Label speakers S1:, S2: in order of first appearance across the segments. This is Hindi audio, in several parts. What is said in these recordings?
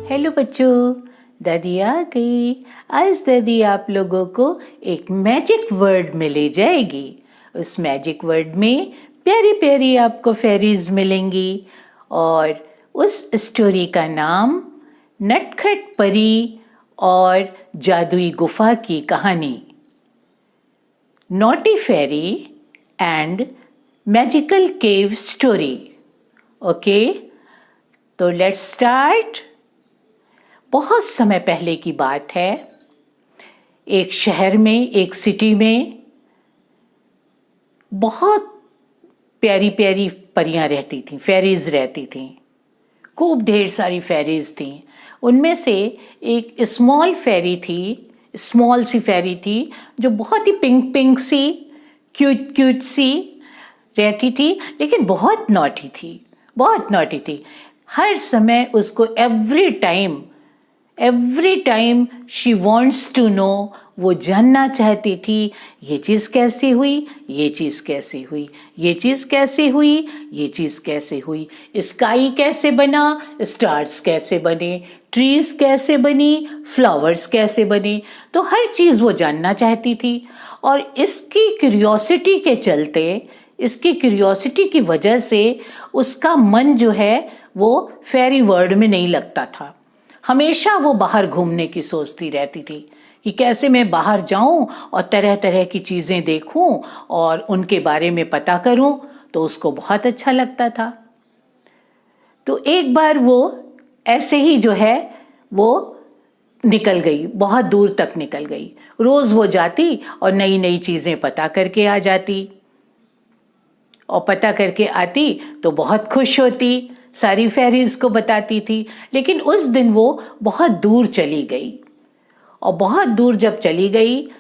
S1: हेलो बच्चों, दादी आ गई। आज दादी आप लोगों को एक मैजिक वर्ड में ले जाएगी। उस मैजिक वर्ड में प्यारी प्यारी आपको फेरीज मिलेंगी और उस स्टोरी का नाम नटखट परी और जादुई गुफा की कहानी, naughty fairy and magical cave story. Okay, तो लेट्स स्टार्ट। बहुत समय पहले की बात है। एक शहर में, एक सिटी में बहुत प्यारी प्यारी परियां रहती थीं, फेरीज रहती थीं। खूब ढेर सारी फेरीज थीं। उनमें से एक स्मॉल फेरी थी, स्मॉल सी फेरी थी जो बहुत ही पिंक पिंक सी, क्यूट क्यूट सी रहती थी, लेकिन बहुत नॉटी थी, बहुत नॉटी थी। हर समय उसको every time she wants to know, वो जानना चाहती थी ये चीज़ कैसे हुई, ये चीज़ कैसे हुई, ये चीज़ कैसे हुई, ये चीज़ कैसे हुई, स्काई कैसे बना, स्टार्स कैसे बने, ट्रीज कैसे बनी, फ्लावर्स कैसे बने। तो हर चीज़ वो जानना चाहती थी और इसकी क्यूरियोसिटी के चलते, इसकी क्यूरियोसिटी की वजह से उसका मन जो है वो फेरी वर्ल्ड में नहीं लगता था। हमेशा वो बाहर घूमने की सोचती रहती थी कि कैसे मैं बाहर जाऊं और तरह तरह की चीज़ें देखूं और उनके बारे में पता करूं, तो उसको बहुत अच्छा लगता था। तो एक बार वो ऐसे ही जो है वो निकल गई, बहुत दूर तक निकल गई। रोज़ वो जाती और नई नई चीज़ें पता करके आ जाती, और पता करके आती तो बहुत खुश होती, सारी फेरीज को बताती थी। लेकिन उस दिन वो बहुत दूर चली गई, और बहुत दूर जब चली गई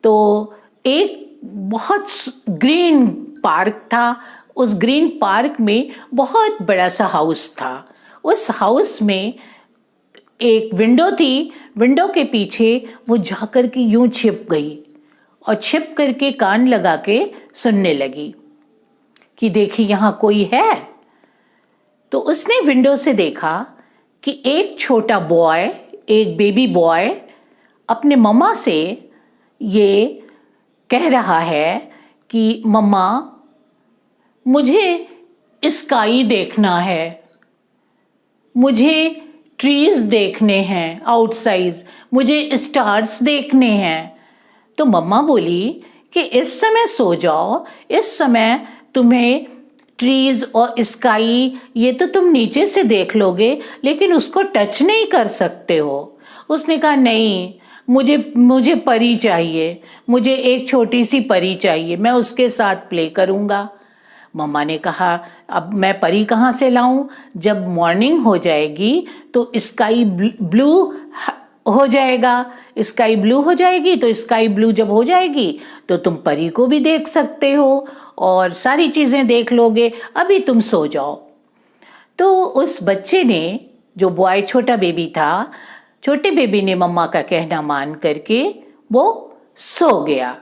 S1: तो एक बहुत ग्रीन पार्क था। उस ग्रीन पार्क में बहुत बड़ा सा हाउस था। उस हाउस में एक विंडो थी। विंडो के पीछे वो जाकर के यूं छिप गई और छिप करके कान लगा के सुनने लगी कि देखी यहाँ कोई है। तो उसने विंडो से देखा कि एक छोटा बॉय, एक बेबी बॉय अपने मम्मा से ये कह रहा है कि मम्मा मुझे स्काई देखना है, मुझे ट्रीज देखने हैं आउटसाइड, मुझे स्टार्स देखने हैं। तो मम्मा बोली कि इस समय सो जाओ, इस समय तुम्हें ट्रीज और स्काई ये तो तुम नीचे से देख लोगे, लेकिन उसको टच नहीं कर सकते हो। उसने कहा नहीं, मुझे परी चाहिए, मुझे एक छोटी सी परी चाहिए, मैं उसके साथ प्ले करूँगा। मम्मा ने कहा अब मैं परी कहाँ से लाऊं, जब मॉर्निंग हो जाएगी तो स्काई ब्लू हो जाएगा, स्काई ब्लू हो जाएगी, तो स्काई ब्लू जब हो जाएगी तो तुम परी को भी देख सकते हो और सारी चीज़ें देख लोगे, अभी तुम सो जाओ। तो उस बच्चे ने, जो बॉय छोटा बेबी था, छोटे बेबी ने मम्मा का कहना मान करके वो सो गया।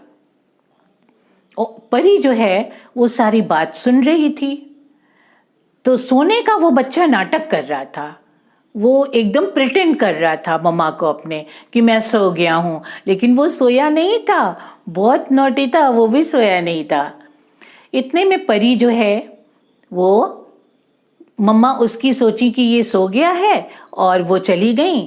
S1: और परी जो है वो सारी बात सुन रही थी। तो सोने का वो बच्चा नाटक कर रहा था, वो एकदम प्रिटेंड कर रहा था मम्मा को अपने कि मैं सो गया हूँ, लेकिन वो सोया नहीं था, बहुत नॉटी था, वो भी सोया नहीं था। इतने में परी जो है वो, मम्मा उसकी सोची कि ये सो गया है और वो चली गई।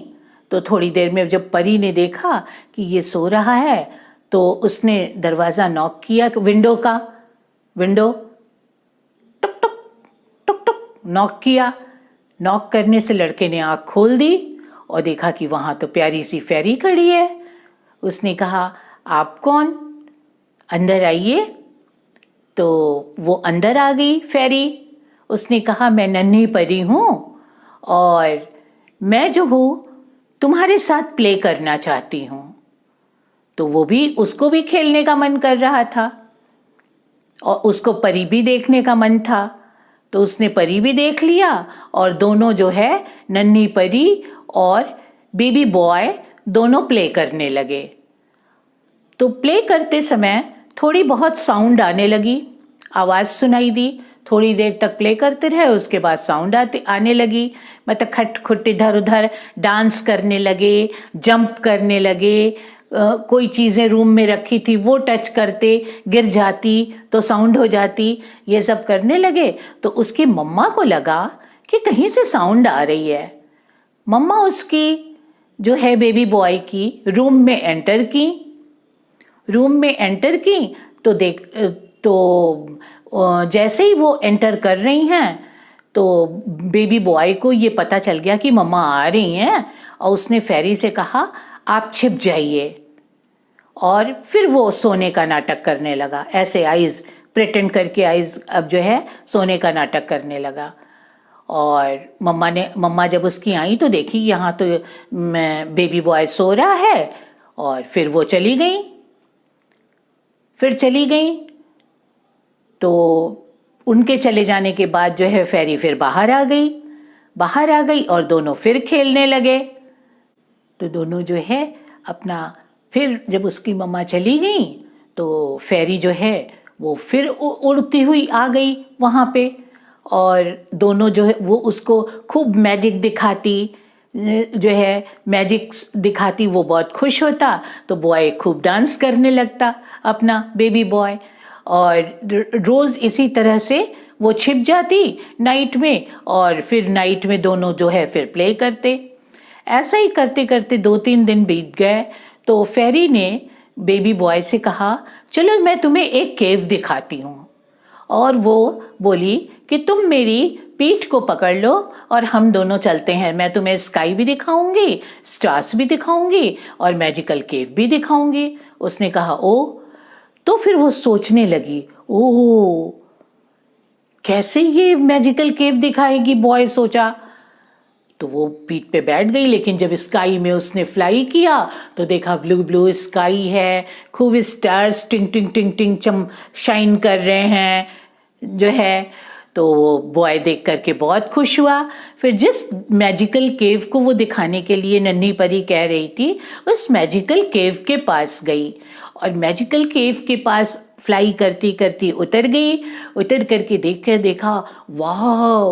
S1: तो थोड़ी देर में जब परी ने देखा कि ये सो रहा है तो उसने दरवाज़ा नॉक किया, विंडो टुक टुक टुक टुक नॉक किया। नॉक करने से लड़के ने आँख खोल दी और देखा कि वहाँ तो प्यारी सी फेरी खड़ी है। उसने कहा आप कौन, अंदर आइए। तो वो अंदर आ गई फेरी। उसने कहा मैं नन्ही परी हूँ और मैं जो हूँ तुम्हारे साथ प्ले करना चाहती हूँ। तो वो भी, उसको भी खेलने का मन कर रहा था और उसको परी भी देखने का मन था। तो उसने परी भी देख लिया और दोनों जो है, नन्ही परी और बेबी बॉय, दोनों प्ले करने लगे। तो प्ले करते समय थोड़ी बहुत साउंड आने लगी, आवाज़ सुनाई दी, थोड़ी देर तक प्ले करते रहे, उसके बाद साउंड आने लगी, मतलब खट खुट इधर उधर डांस करने लगे, जंप करने लगे, कोई चीज़ें रूम में रखी थी वो टच करते, गिर जाती तो साउंड हो जाती, ये सब करने लगे। तो उसकी मम्मा को लगा कि कहीं से साउंड आ रही है। मम्मा उसकी जो है बेबी बॉय की रूम में एंटर की। तो जैसे ही वो एंटर कर रही हैं तो बेबी बॉय को ये पता चल गया कि मम्मा आ रही हैं, और उसने फेरी से कहा आप छिप जाइए, और फिर वो सोने का नाटक करने लगा, ऐसे आइज प्रिटेंड करके आइज अब जो है सोने का नाटक करने लगा। और मम्मा जब उसकी आई तो देखी यहाँ तो बेबी बॉय सो रहा है, और फिर वो चली गई। तो उनके चले जाने के बाद जो है फेरी फिर बाहर आ गई और दोनों फिर खेलने लगे। तो दोनों जो है अपना, फिर जब उसकी मम्मा चली गई तो फेरी जो है वो फिर उड़ती हुई आ गई वहाँ पे, और दोनों जो है वो उसको खूब मैजिक दिखाती, वो बहुत खुश होता। तो बॉय खूब डांस करने लगता, अपना बेबी बॉय, और रोज़ इसी तरह से वो छिप जाती नाइट में, और फिर नाइट में दोनों जो है फिर प्ले करते। ऐसा ही करते करते 2-3 दिन बीत गए। तो फेरी ने बेबी बॉय से कहा चलो मैं तुम्हें एक केव दिखाती हूँ, और वो बोली कि तुम मेरी पीठ को पकड़ लो और हम दोनों चलते हैं, मैं तुम्हें स्काई भी दिखाऊंगी, स्टार्स भी दिखाऊंगी, और मैजिकल केव भी दिखाऊंगी। उसने कहा ओ। तो फिर वो सोचने लगी, ओह कैसे ये मैजिकल केव दिखाएगी, बॉय सोचा। तो वो पीठ पे बैठ गई, लेकिन जब स्काई में उसने फ्लाई किया तो देखा ब्लू स्काई है, खूब स्टार्स टिंग टिंग टिंग टिंग शाइन कर रहे हैं जो है। तो वो बॉय देख करके बहुत खुश हुआ। फिर जिस मैजिकल केव को वो दिखाने के लिए नन्ही परी कह रही थी, उस मैजिकल केव के पास गई, और मैजिकल केव के पास फ्लाई करती करती उतर करके देखा, वाह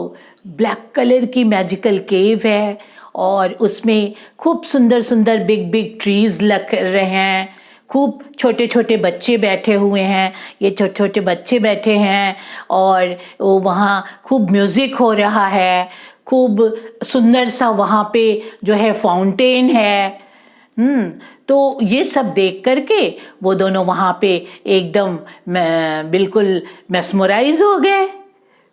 S1: ब्लैक कलर की मैजिकल केव है, और उसमें खूब सुंदर सुंदर बिग ट्रीज लग रहे हैं, खूब छोटे छोटे बच्चे बैठे हुए हैं, ये छोटे छोटे बच्चे बैठे हैं, और वहाँ खूब म्यूज़िक हो रहा है, खूब सुंदर सा वहाँ पे जो है फाउंटेन है। तो ये सब देख करके वो दोनों वहाँ पे एकदम बिल्कुल मेस्मराइज हो गए,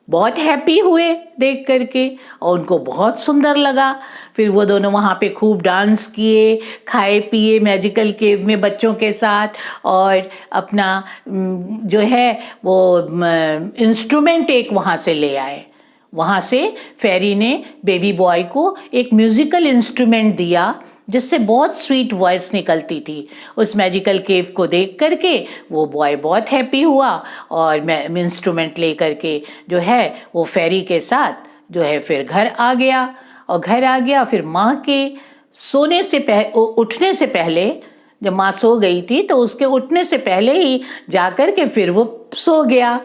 S1: बहुत हैप्पी हुए देख करके, और उनको बहुत सुंदर लगा। फिर वो दोनों वहाँ पे खूब डांस किए, खाए पिए मैजिकल केव में बच्चों के साथ, और अपना जो है वो इंस्ट्रूमेंट एक वहाँ से ले आए। वहाँ से फेरी ने बेबी बॉय को एक म्यूजिकल इंस्ट्रूमेंट दिया, जिससे बहुत स्वीट वॉइस निकलती थी। उस मैजिकल केव को देख करके वो बॉय बहुत हैप्पी हुआ, और मैं इंस्ट्रूमेंट ले करके जो है वो फेरी के साथ जो है फिर घर आ गया। फिर माँ के उठने से पहले, जब माँ सो गई थी तो उसके उठने से पहले ही जा कर के फिर वो सो गया,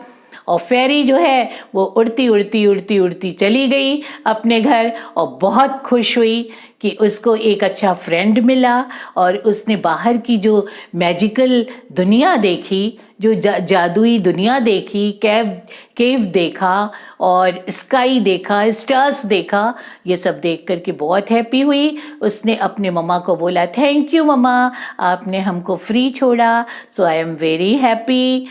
S1: और फेरी जो है वो उड़ती चली गई अपने घर, और बहुत खुश हुई कि उसको एक अच्छा फ्रेंड मिला, और उसने बाहर की जो मैजिकल दुनिया देखी, जो जादुई दुनिया देखी, केव देखा, और स्काई देखा, स्टार्स देखा, ये सब देख करके बहुत हैप्पी हुई। उसने अपने मम्मा को बोला, थैंक यू मम्मा, आपने हमको फ्री छोड़ा, सो आई एम वेरी हैप्पी।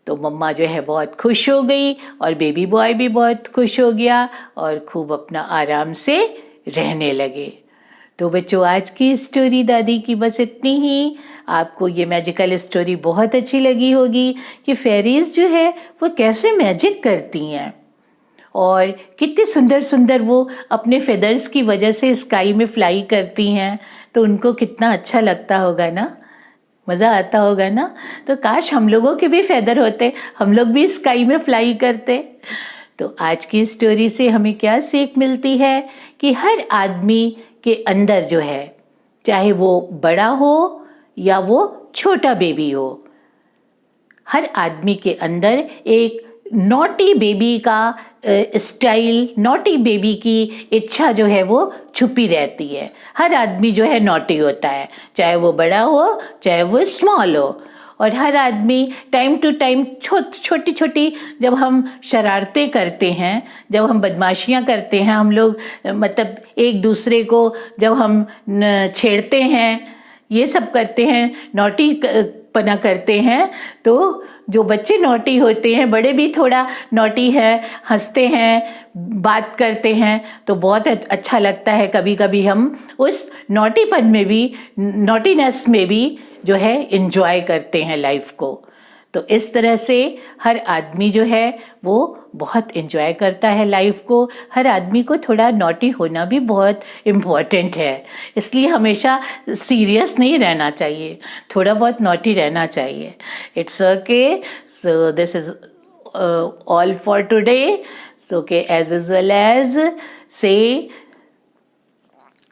S1: तो मम्मा जो है बहुत खुश हो गई, और बेबी बॉय भी बहुत खुश हो गया, और खूब अपना आराम से रहने लगे। तो बच्चों, आज की स्टोरी दादी की बस इतनी ही। आपको ये मैजिकल स्टोरी बहुत अच्छी लगी होगी कि फेरीज जो है वो कैसे मैजिक करती हैं, और कितने सुंदर सुंदर वो अपने फेदर्स की वजह से स्काई में फ्लाई करती हैं। तो उनको कितना अच्छा लगता होगा ना, मज़ा आता होगा ना। तो काश हम लोगों के भी फेदर होते, हम लोग भी स्काई में फ्लाई करते। तो आज की स्टोरी से हमें क्या सीख मिलती है कि हर आदमी के अंदर जो है, चाहे वो बड़ा हो या वो छोटा बेबी हो, हर आदमी के अंदर एक नॉटी बेबी का स्टाइल, नॉटी बेबी की इच्छा जो है वो छुपी रहती है। हर आदमी जो है नॉटी होता है, चाहे वो बड़ा हो चाहे वो स्मॉल हो। और हर आदमी टाइम टू टाइम छोटी छोटी जब हम शरारतें करते हैं, जब हम बदमाशियां करते हैं, हम लोग मतलब एक दूसरे को जब हम छेड़ते हैं, ये सब करते हैं, नॉटी पना करते हैं, तो जो बच्चे नॉटी होते हैं, बड़े भी थोड़ा नॉटी है, हंसते हैं, बात करते हैं, तो बहुत अच्छा लगता है। कभी कभी हम उस नॉटीपन में भी, नॉटीनेस में भी जो है एंजॉय करते हैं लाइफ को। तो इस तरह से हर आदमी जो है वो बहुत एंजॉय करता है लाइफ को। हर आदमी को थोड़ा नॉटी होना भी बहुत इम्पॉर्टेंट है, इसलिए हमेशा सीरियस नहीं रहना चाहिए, थोड़ा बहुत नॉटी रहना चाहिए। It's okay, so this is all for today. So okay, as well as say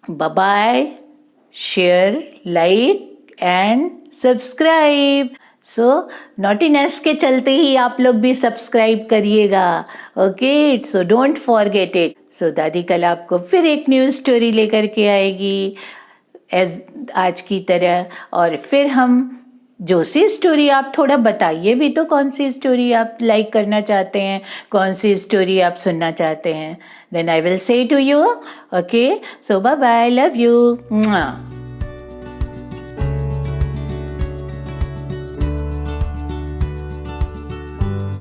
S1: bye, share, like and subscribe. So naughtiness के चलते ही आप लोग भी सब्सक्राइब करिएगा, okay, so don't forget it. So दादी कल आपको फिर एक न्यू स्टोरी लेकर के आएगी एज आज की तरह। और फिर हम जो सी स्टोरी, आप थोड़ा बताइए भी तो कौन सी स्टोरी आप लाइक करना चाहते हैं, कौन सी स्टोरी आप सुनना चाहते हैं, then I will say to you, okay. So bye bye, love you.